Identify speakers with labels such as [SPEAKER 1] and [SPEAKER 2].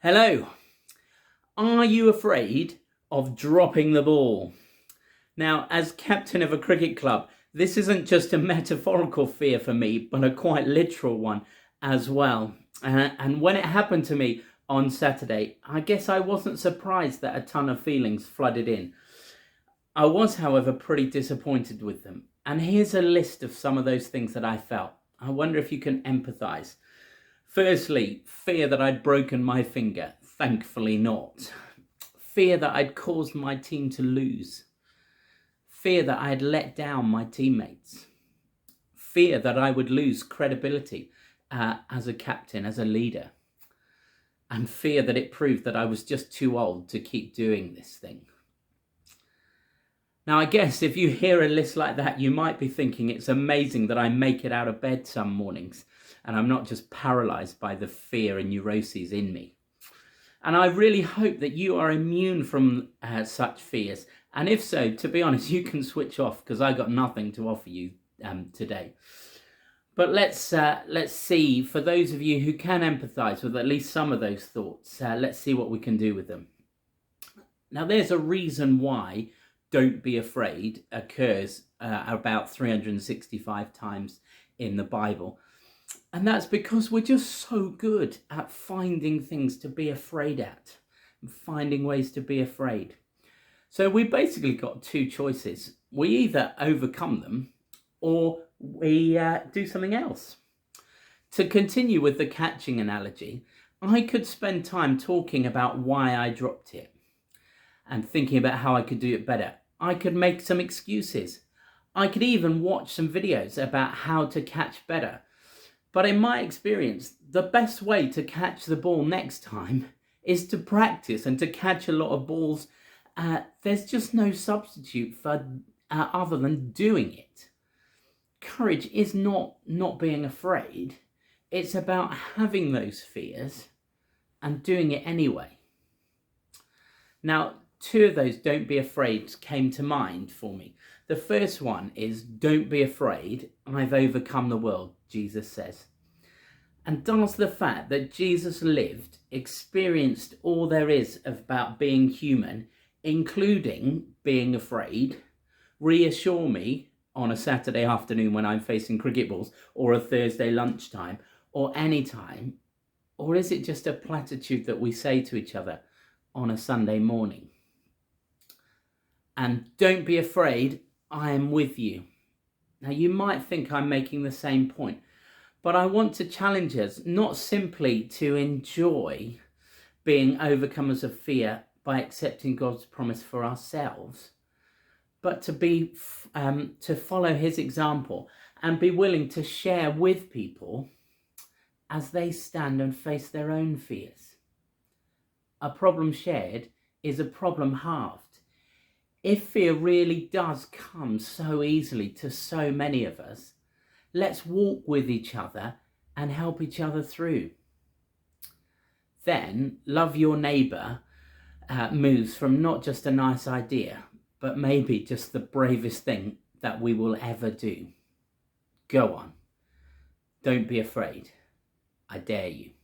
[SPEAKER 1] Hello. Are you afraid of dropping the ball? Now, as captain of a cricket club, this isn't just a metaphorical fear for me, but a quite literal one as well. And when it happened to me on Saturday, I guess I wasn't surprised that a ton of feelings flooded in. I was, however, pretty disappointed with them. And here's a list of some of those things that I felt. I wonder if you can empathise. Firstly, fear that I'd broken my finger. Thankfully not. Fear that I'd caused my team to lose. Fear that I had let down my teammates. Fear that I would lose credibility as a captain, as a leader. And fear that it proved that I was just too old to keep doing this thing. Now, I guess if you hear a list like that, you might be thinking it's amazing that I make it out of bed some mornings and I'm not just paralysed by the fear and neuroses in me. And I really hope that you are immune from such fears. And if so, to be honest, you can switch off because I got nothing to offer you today. But let's see, for those of you who can empathise with at least some of those thoughts, let's see what we can do with them. Now, there's a reason why "don't be afraid" occurs about 365 times in the Bible. And that's because we're just so good at finding things to be afraid at, and finding ways to be afraid. So we basically got two choices. We either overcome them or we do something else. To continue with the catching analogy, I could spend time talking about why I dropped it and thinking about how I could do it better. I could make some excuses. I could even watch some videos about how to catch better. But in my experience, the best way to catch the ball next time is to practice and to catch a lot of balls. There's just no substitute for other than doing it. Courage is not being afraid. It's about having those fears and doing it anyway. Now, two of those "don't be afraid" came to mind for me. The first one is "don't be afraid, I've overcome the world," Jesus says. And does the fact that Jesus lived, experienced all there is about being human, including being afraid, reassure me on a Saturday afternoon when I'm facing cricket balls, or a Thursday lunchtime, or any time? Or is it just a platitude that we say to each other on a Sunday morning? And "don't be afraid, I am with you." Now, you might think I'm making the same point, but I want to challenge us not simply to enjoy being overcomers of fear by accepting God's promise for ourselves, but to follow his example and be willing to share with people as they stand and face their own fears. A problem shared is a problem halved. If fear really does come so easily to so many of us, let's walk with each other and help each other through. Then "love your neighbour" moves from not just a nice idea, but maybe just the bravest thing that we will ever do. Go on. Don't be afraid. I dare you.